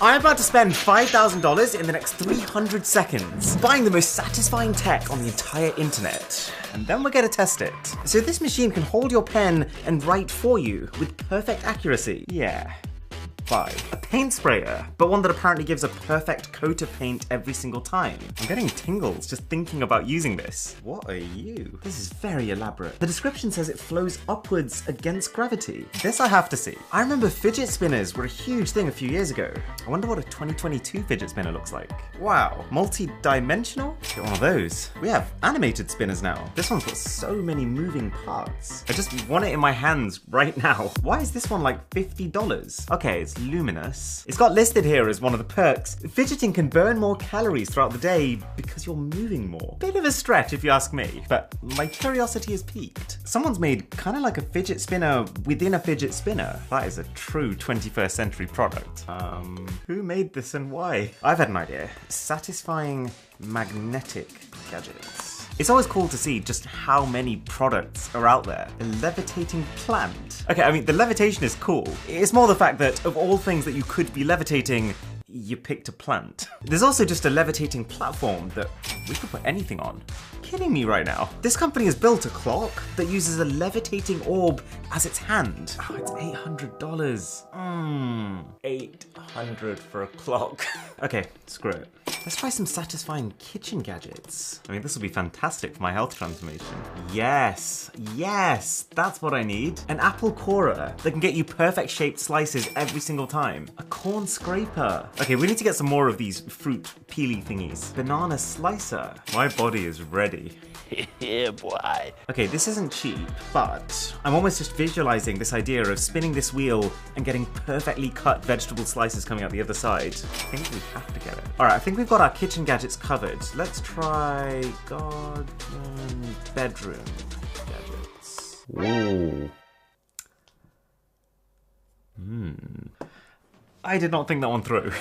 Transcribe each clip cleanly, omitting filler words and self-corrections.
I'm about to spend $5,000 in the next 300 seconds buying the most satisfying tech on the entire internet. And then we're gonna test it. So this machine can hold your pen and write for you with perfect accuracy. Yeah. A paint sprayer, but one that apparently gives a perfect coat of paint every single time. I'm getting tingles just thinking about using this. What are you? This is very elaborate. The description says it flows upwards against gravity. This I have to see. I remember fidget spinners were a huge thing a few years ago. I wonder what a 2022 fidget spinner looks like. Wow, multi-dimensional? Get one of those. We have animated spinners now. This one's got so many moving parts. I just want it in my hands right now. Why is this one like $50? Okay, it's luminous. It's got listed here as one of the perks. Fidgeting can burn more calories throughout the day because you're moving more. Bit of a stretch if you ask me, but my curiosity has peaked. Someone's made kind of like a fidget spinner within a fidget spinner. That is a true 21st century product. Who made this and why? I've had an idea. Satisfying magnetic gadgets. It's always cool to see just how many products are out there. A levitating plant. Okay, I mean, the levitation is cool. It's more the fact that of all things that you could be levitating, you picked a plant. There's also just a levitating platform that we could put anything on. Kidding me right now? This company has built a clock that uses a levitating orb as its hand. Oh, it's $800. $800 for a clock. Okay, screw it. Let's try some satisfying kitchen gadgets. I mean, this will be fantastic for my health transformation. Yes, that's what I need. An apple corer that can get you perfect shaped slices every single time. A corn scraper. Okay, we need to get some more of these fruit peely thingies. Banana slicer. My body is ready. Yeah, boy. Okay, this isn't cheap, but I'm almost just visualizing this idea of spinning this wheel and getting perfectly cut vegetable slices coming out the other side. I think we have to get it. All right, I think we've got our kitchen gadgets covered. Let's try garden bedroom gadgets. Ooh. I did not think that one through.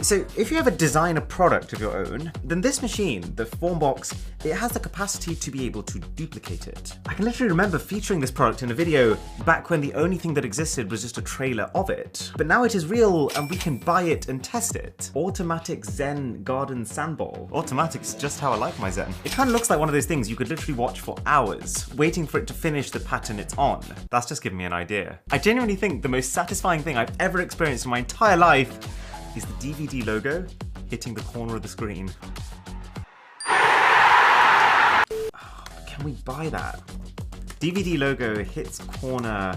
So if you ever design a product of your own, then this machine, the Formbox, it has the capacity to be able to duplicate it. I can literally remember featuring this product in a video back when the only thing that existed was just a trailer of it. But now it is real and we can buy it and test it. Automatic Zen Garden Sandball. Automatic's just how I like my Zen. It kind of looks like one of those things you could literally watch for hours, waiting for it to finish the pattern it's on. That's just giving me an idea. I genuinely think the most satisfying thing I've ever experienced in my entire life is the DVD logo hitting the corner of the screen. Can we buy that? DVD logo hits corner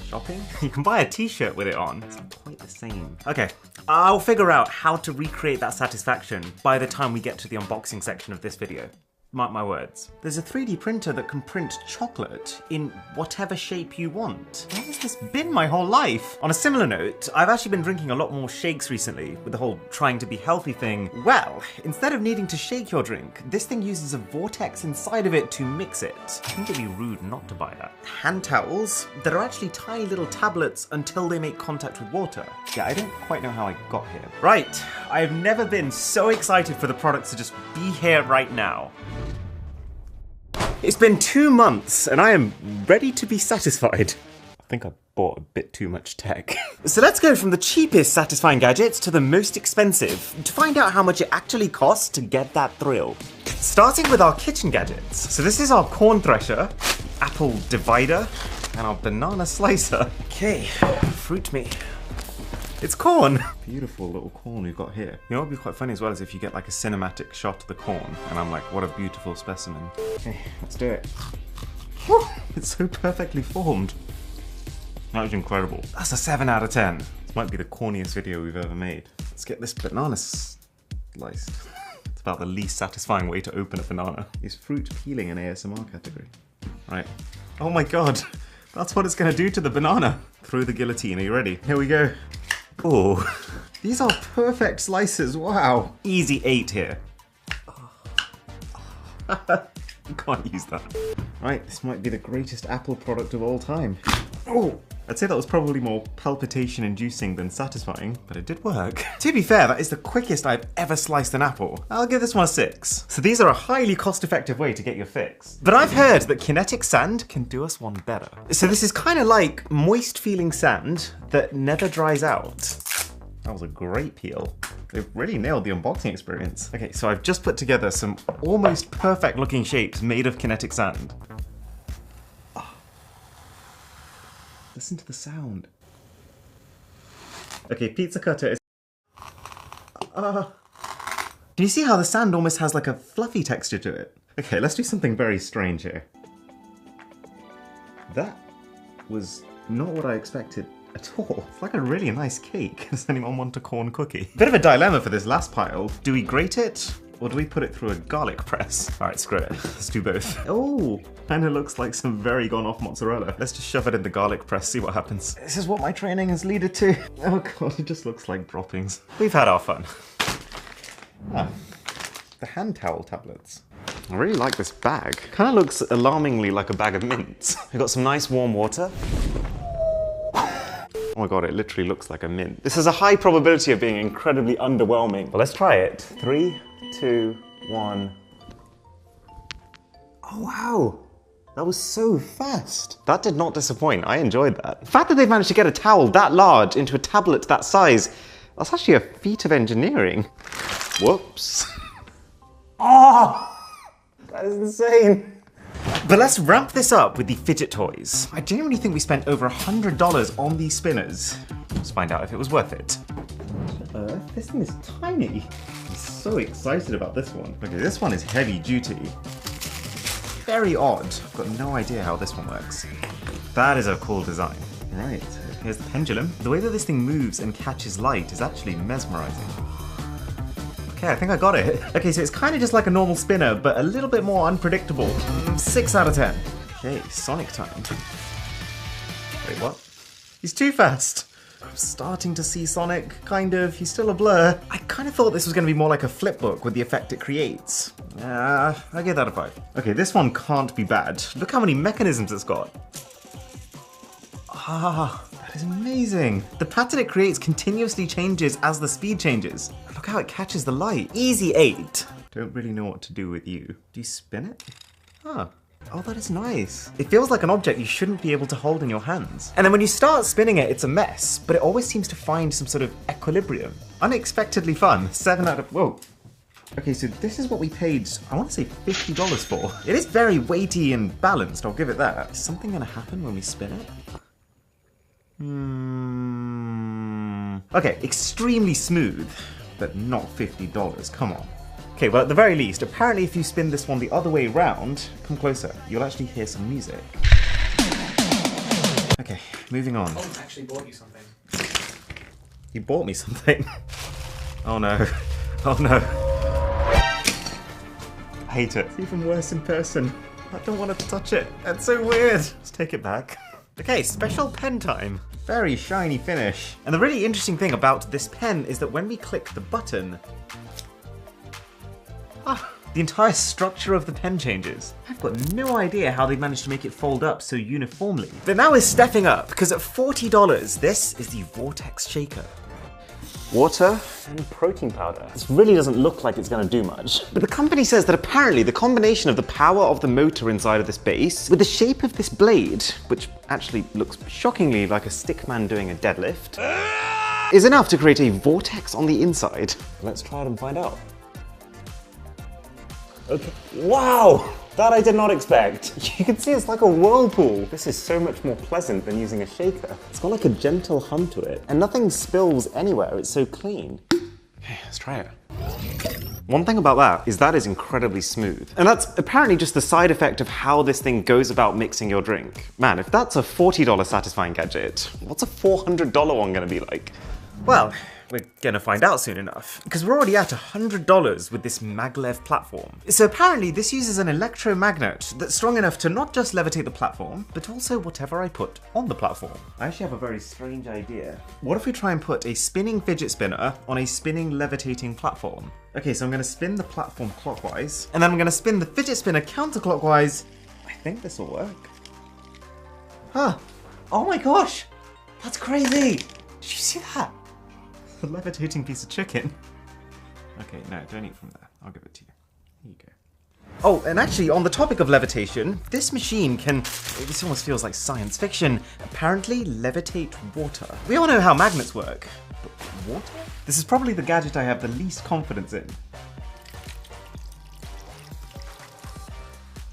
shopping? You can buy a t-shirt with it on. It's not quite the same. Okay, I'll figure out how to recreate that satisfaction by the time we get to the unboxing section of this video. Mark my words. There's a 3D printer that can print chocolate in whatever shape you want. Where has this been my whole life? On a similar note, I've actually been drinking a lot more shakes recently with the whole trying to be healthy thing. Well, instead of needing to shake your drink, this thing uses a vortex inside of it to mix it. I think it'd be rude not to buy that. Hand towels that are actually tiny little tablets until they make contact with water. Yeah, I don't quite know how I got here. Right, I've never been so excited for the products to just be here right now. It's been 2 months and I am ready to be satisfied. I think I bought a bit too much tech. So let's go from the cheapest satisfying gadgets to the most expensive to find out how much it actually costs to get that thrill. Starting with our kitchen gadgets. So this is our corn thresher, apple divider, and our banana slicer. Okay, fruit me. It's corn! Beautiful little corn we've got here. You know what would be quite funny as well is if you get like a cinematic shot of the corn and I'm like, what a beautiful specimen. Okay, let's do it. Whew, it's so perfectly formed. That was incredible. That's a 7 out of 10. This might be the corniest video we've ever made. Let's get this banana sliced. It's about the least satisfying way to open a banana. Is fruit peeling an ASMR category? Right. Oh my god, that's what it's gonna do to the banana. Through the guillotine, are you ready? Here we go. Oh, these are perfect slices, wow. Easy 8 here. You can't use that. Right, this might be the greatest Apple product of all time. Oh, I'd say that was probably more palpitation-inducing than satisfying, but it did work. To be fair, that is the quickest I've ever sliced an apple. I'll give this one a 6. So these are a highly cost-effective way to get your fix. But I've heard that kinetic sand can do us one better. So this is kind of like moist-feeling sand that never dries out. That was a great peel. They've really nailed the unboxing experience. Okay, so I've just put together some almost perfect looking shapes made of kinetic sand. Oh. Listen to the sound. Okay, pizza cutter is... Do you see how the sand almost has like a fluffy texture to it? Okay, let's do something very strange here. That was not what I expected at all. It's like a really nice cake. Does anyone want a corn cookie? Bit of a dilemma for this last pile. Do we grate it or do we put it through a garlic press? All right, screw it. Let's do both. Oh, kind of looks like some very gone off mozzarella. Let's just shove it in the garlic press, see what happens. This is what my training has led to. Oh God, it just looks like droppings. We've had our fun. Ah, the hand towel tablets. I really like this bag. Kind of looks alarmingly like a bag of mints. We've got some nice warm water. Oh my God, it literally looks like a mint. This has a high probability of being incredibly underwhelming. But let's try it. 3, 2, 1. Oh wow, that was so fast. That did not disappoint, I enjoyed that. The fact that they've managed to get a towel that large into a tablet that size, that's actually a feat of engineering. Whoops. Oh! That is insane. But let's ramp this up with the fidget toys. I genuinely think we spent over $100 on these spinners. Let's find out if it was worth it. This thing is tiny. I'm so excited about this one. Okay, this one is heavy duty. Very odd. I've got no idea how this one works. That is a cool design. Right, here's the pendulum. The way that this thing moves and catches light is actually mesmerizing. Okay, I think I got it. Okay, so it's kind of just like a normal spinner, but a little bit more unpredictable. 6 out of 10. Okay, Sonic time. Wait, what? He's too fast. I'm starting to see Sonic, kind of. He's still a blur. I kind of thought this was going to be more like a flip book with the effect it creates. I give that a 5. Okay, this one can't be bad. Look how many mechanisms it's got. Ah, that is amazing. The pattern it creates continuously changes as the speed changes. Look how it catches the light. Easy 8. Don't really know what to do with you. Do you spin it? Ah. Oh, that is nice. It feels like an object you shouldn't be able to hold in your hands. And then when you start spinning it, it's a mess, but it always seems to find some sort of equilibrium. Unexpectedly fun. 7 out of... Whoa. Okay, so this is what we paid, I want to say $50 for. It is very weighty and balanced, I'll give it that. Is something going to happen when we spin it? Okay, extremely smooth, but not $50, come on. Okay, well at the very least, apparently if you spin this one the other way round, come closer, you'll actually hear some music. Okay, moving on. I actually bought you something. You bought me something? Oh no, oh no. I hate it. It's even worse in person. I don't want to touch it, that's so weird. Let's take it back. Okay, special pen time. Very shiny finish. And the really interesting thing about this pen is that when we click the button, the entire structure of the pen changes. I've got no idea how they managed to make it fold up so uniformly. But now we're stepping up, because at $40, this is the Vortex Shaker. Water and protein powder. This really doesn't look like it's going to do much. But the company says that apparently the combination of the power of the motor inside of this base with the shape of this blade, which actually looks shockingly like a stickman doing a deadlift, is enough to create a vortex on the inside. Let's try it and find out. Okay. Wow! That I did not expect. You can see it's like a whirlpool. This is so much more pleasant than using a shaker. It's got like a gentle hum to it, and nothing spills anywhere. It's so clean. Okay, let's try it. One thing about that is incredibly smooth. And that's apparently just the side effect of how this thing goes about mixing your drink. Man, if that's a $40 satisfying gadget, what's a $400 one gonna be like? Well, we're gonna find out soon enough, because we're already at $100 with this maglev platform. So apparently this uses an electromagnet that's strong enough to not just levitate the platform, but also whatever I put on the platform. I actually have a very strange idea. What if we try and put a spinning fidget spinner on a spinning levitating platform? Okay, so I'm gonna spin the platform clockwise, and then I'm gonna spin the fidget spinner counterclockwise. I think this will work. Huh. Oh my gosh! That's crazy! Did you see that? A levitating piece of chicken. Okay, no, don't eat from there. I'll give it to you. Here you go. Oh, and actually, on the topic of levitation, this machine can, this almost feels like science fiction, apparently levitate water. We all know how magnets work, but water? This is probably the gadget I have the least confidence in.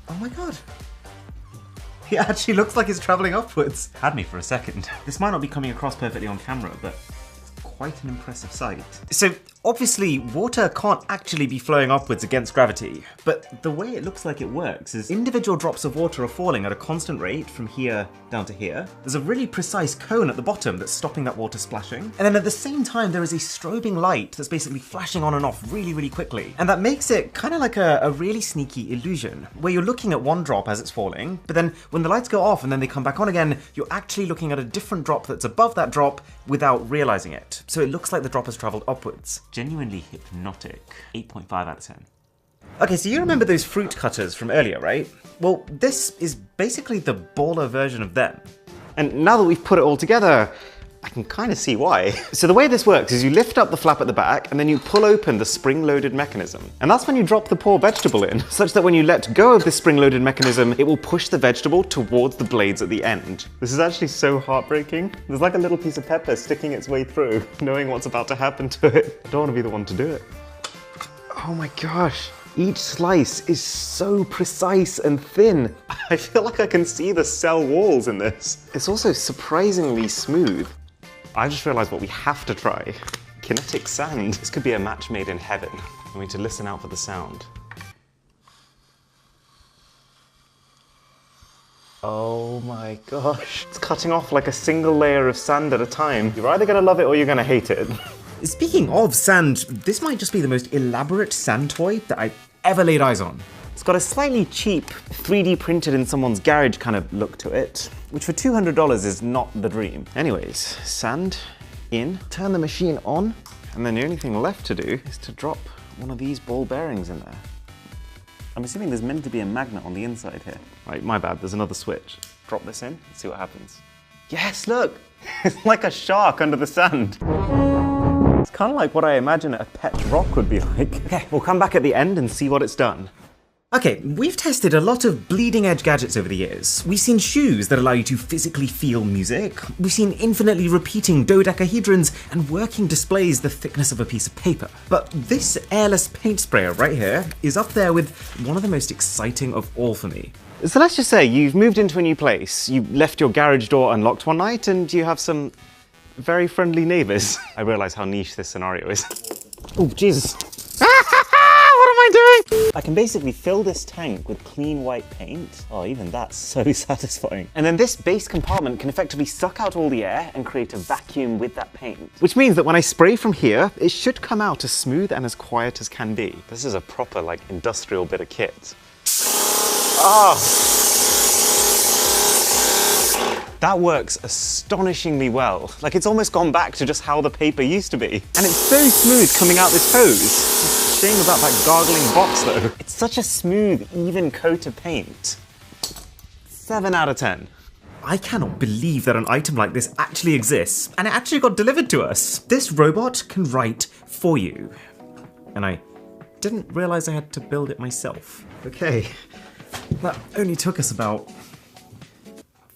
Oh my god. It actually looks like it's traveling upwards. Had me for a second. This might not be coming across perfectly on camera, but it's quite an impressive sight. So, obviously, water can't actually be flowing upwards against gravity, but the way it looks like it works is individual drops of water are falling at a constant rate from here down to here. There's a really precise cone at the bottom that's stopping that water splashing. And then at the same time, there is a strobing light that's basically flashing on and off really, really quickly. And that makes it kind of like a really sneaky illusion, where you're looking at one drop as it's falling, but then when the lights go off and then they come back on again, you're actually looking at a different drop that's above that drop without realizing it. So it looks like the drop has traveled upwards. Genuinely hypnotic. 8.5 out of 10. Okay, so you remember those fruit cutters from earlier, right? Well, this is basically the baller version of them. And now that we've put it all together, I can kind of see why. So the way this works is you lift up the flap at the back and then you pull open the spring-loaded mechanism. And that's when you drop the poor vegetable in, such that when you let go of the spring-loaded mechanism, it will push the vegetable towards the blades at the end. This is actually so heartbreaking. There's like a little piece of pepper sticking its way through, knowing what's about to happen to it. I don't want to be the one to do it. Oh my gosh. Each slice is so precise and thin. I feel like I can see the cell walls in this. It's also surprisingly smooth. I just realized what we have to try. Kinetic sand. This could be a match made in heaven. We need to listen out for the sound. Oh my gosh. It's cutting off like a single layer of sand at a time. You're either gonna love it or you're gonna hate it. Speaking of sand, this might just be the most elaborate sand toy that I've ever laid eyes on. It's got a slightly cheap, 3D printed in someone's garage kind of look to it, which for $200 is not the dream. Anyways, sand in, turn the machine on, and then the only thing left to do is to drop one of these ball bearings in there. I'm assuming there's meant to be a magnet on the inside here. Right, my bad, there's another switch. Drop this in, see what happens. Yes, look! It's like a shark under the sand. It's kind of like what I imagine a pet rock would be like. Okay, we'll come back at the end and see what it's done. Okay, we've tested a lot of bleeding edge gadgets over the years. We've seen shoes that allow you to physically feel music. We've seen infinitely repeating dodecahedrons and working displays the thickness of a piece of paper. But this airless paint sprayer right here is up there with one of the most exciting of all for me. So let's just say you've moved into a new place, you left your garage door unlocked one night, and you have some very friendly neighbors. I realize how niche this scenario is. Oh, Jesus. What am I doing? I can basically fill this tank with clean white paint. Oh, even that's so satisfying. And then this base compartment can effectively suck out all the air and create a vacuum with that paint. Which means that when I spray from here, it should come out as smooth and as quiet as can be. This is a proper, like, industrial bit of kit. Oh. That works astonishingly well. Like, it's almost gone back to just how the paper used to be. And it's so smooth coming out this hose. Shame about that gargling box though. It's such a smooth, even coat of paint. 7 out of 10. I cannot believe that an item like this actually exists, and it actually got delivered to us. This robot can write for you. And I didn't realize I had to build it myself. Okay, that only took us about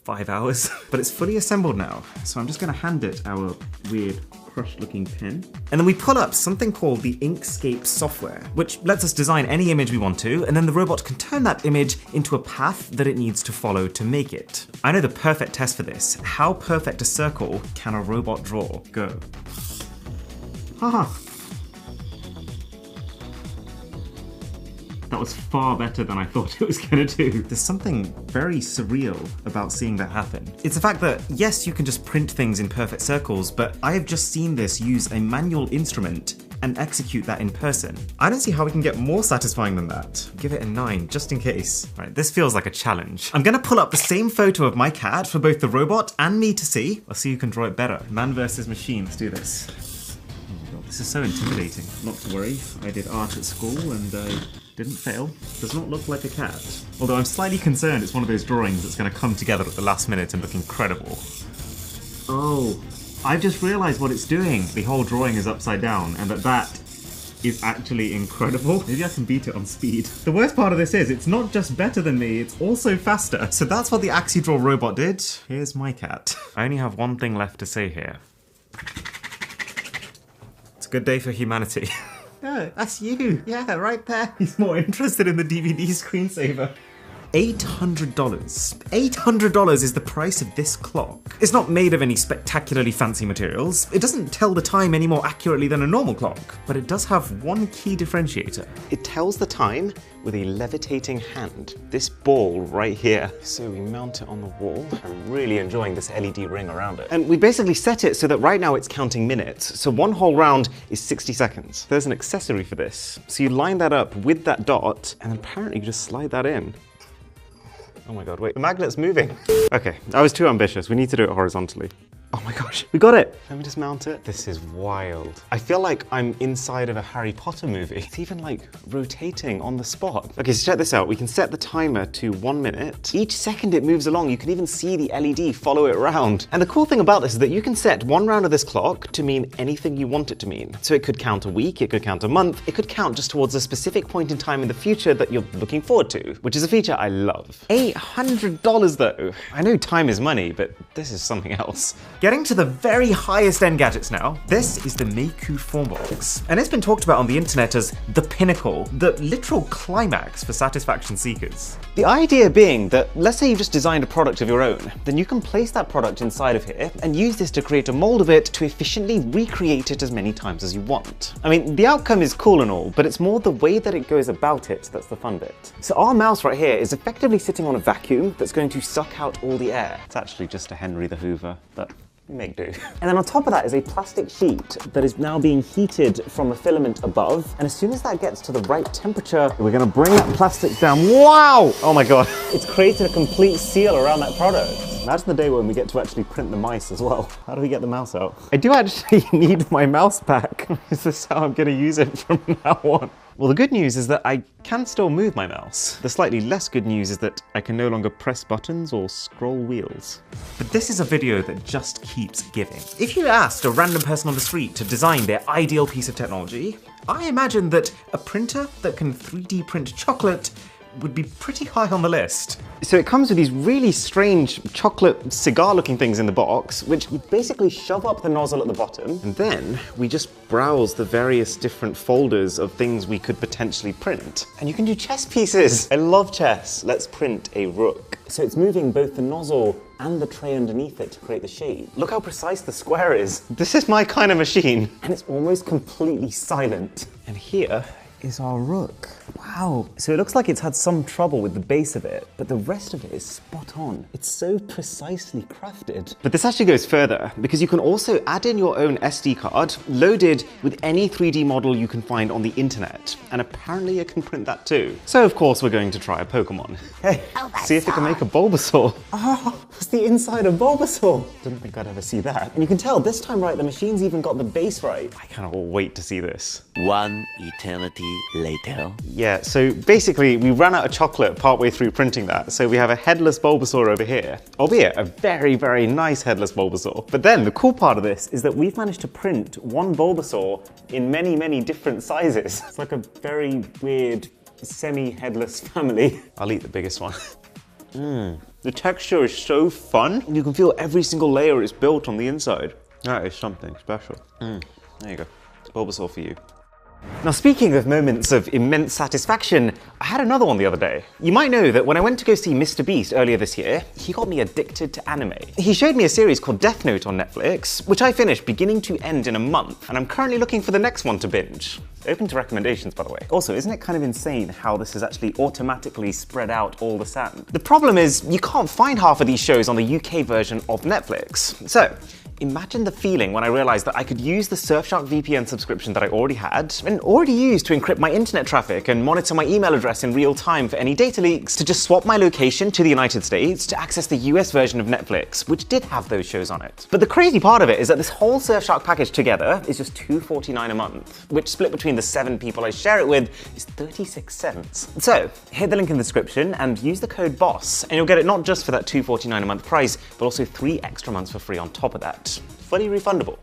5 hours, but it's fully assembled now. So I'm just gonna hand it our weird crushed looking pen. And then we pull up something called the Inkscape software, which lets us design any image we want to, and then the robot can turn that image into a path that it needs to follow to make it. I know the perfect test for this. How perfect a circle can a robot draw? Go. Haha. That was far better than I thought it was gonna do. There's something very surreal about seeing that happen. It's the fact that, yes, you can just print things in perfect circles, but I have just seen this use a manual instrument and execute that in person. I don't see how we can get more satisfying than that. Give it a 9, just in case. Right, this feels like a challenge. I'm gonna pull up the same photo of my cat for both the robot and me to see. I'll see who can draw it better. Man versus machine, let's do this. Oh my god, this is so intimidating. Not to worry, I did art at school and I didn't fail. Does not look like a cat. Although I'm slightly concerned it's one of those drawings that's going to come together at the last minute and look incredible. Oh, I've just realised what it's doing. The whole drawing is upside down, and that is actually incredible. Maybe I can beat it on speed. The worst part of this is it's not just better than me, it's also faster. So that's what the AxiDraw robot did. Here's my cat. I only have one thing left to say here. It's a good day for humanity. Yeah, that's you. Yeah, right there. He's more interested in the DVD screensaver. $800. $800 is the price of this clock. It's not made of any spectacularly fancy materials. It doesn't tell the time any more accurately than a normal clock, but it does have one key differentiator. It tells the time with a levitating hand. This ball right here. So we mount it on the wall. I'm really enjoying this LED ring around it. And we basically set it so that right now it's counting minutes. So one whole round is 60 seconds. There's an accessory for this. So you line that up with that dot, and then apparently you just slide that in. Oh my god, wait, the magnet's moving. Okay, I was too ambitious. We need to do it horizontally. Oh my gosh, we got it. Let me just mount it. This is wild. I feel like I'm inside of a Harry Potter movie. It's even like rotating on the spot. Okay, so check this out. We can set the timer to 1 minute. Each second it moves along, you can even see the LED follow it around. And the cool thing about this is that you can set one round of this clock to mean anything you want it to mean. So it could count a week, it could count a month, it could count just towards a specific point in time in the future that you're looking forward to, which is a feature I love. $800 though. I know time is money, but this is something else. Getting to the very highest end gadgets now, this is the Meiku Formbox. And it's been talked about on the internet as the pinnacle, the literal climax for satisfaction seekers. The idea being that, let's say you've just designed a product of your own, then you can place that product inside of here and use this to create a mold of it to efficiently recreate it as many times as you want. I mean, the outcome is cool and all, but it's more the way that it goes about it that's the fun bit. So our mouse right here is effectively sitting on a vacuum that's going to suck out all the air. It's actually just a Henry the Hoover, but we make do. And then on top of that is a plastic sheet that is now being heated from a filament above. And as soon as that gets to the right temperature, we're gonna bring that plastic down. Wow! Oh my God. It's created a complete seal around that product. Imagine the day when we get to actually print the mice as well. How do we get the mouse out? I do actually need my mouse back. Is this how I'm gonna use it from now on? Well, the good news is that I can still move my mouse. The slightly less good news is that I can no longer press buttons or scroll wheels. But this is a video that just keeps giving. If you asked a random person on the street to design their ideal piece of technology, I imagine that a printer that can 3D print chocolate would be pretty high on the list. So it comes with these really strange chocolate cigar-looking things in the box, which you basically shove up the nozzle at the bottom, and then we just browse the various different folders of things we could potentially print. And you can do chess pieces. I love chess. Let's print a rook. So it's moving both the nozzle and the tray underneath it to create the shape. Look how precise the square is. This is my kind of machine. And it's almost completely silent. And here is our rook. Wow. So it looks like it's had some trouble with the base of it, but the rest of it is spot on. It's so precisely crafted. But this actually goes further, because you can also add in your own SD card, loaded with any 3D model you can find on the internet. And apparently you can print that too. So of course we're going to try a Pokemon. Hey, see if it can make a Bulbasaur. Oh, that's the inside of Bulbasaur. Didn't think I'd ever see that. And you can tell this time right, the machine's even got the base right. I cannot wait to see this. One eternity later. Yeah, so basically we ran out of chocolate partway through printing that, so we have a headless Bulbasaur over here, albeit a very, very nice headless Bulbasaur. But then the cool part of this is that we've managed to print one Bulbasaur in many, many different sizes. It's like a very weird semi-headless family. I'll eat the biggest one. The texture is so fun. You can feel every single layer is built on the inside. That is something special. There you go. It's Bulbasaur for you. Now, speaking of moments of immense satisfaction, I had another one the other day. You might know that when I went to go see Mr. Beast earlier this year, he got me addicted to anime. He showed me a series called Death Note on Netflix, which I finished beginning to end in a month, and I'm currently looking for the next one to binge. Open to recommendations, by the way. Also, isn't it kind of insane how this has actually automatically spread out all the sand? The problem is, you can't find half of these shows on the UK version of Netflix. So, imagine the feeling when I realized that I could use the Surfshark VPN subscription that I already had and already used to encrypt my internet traffic and monitor my email address in real time for any data leaks, to just swap my location to the United States to access the US version of Netflix, which did have those shows on it. But the crazy part of it is that this whole Surfshark package together is just $2.49 a month, which split between the 7 people I share it with is 36 cents. So hit the link in the description and use the code BOSS, and you'll get it not just for that $2.49 a month price, but also 3 extra months for free on top of that. Fully refundable.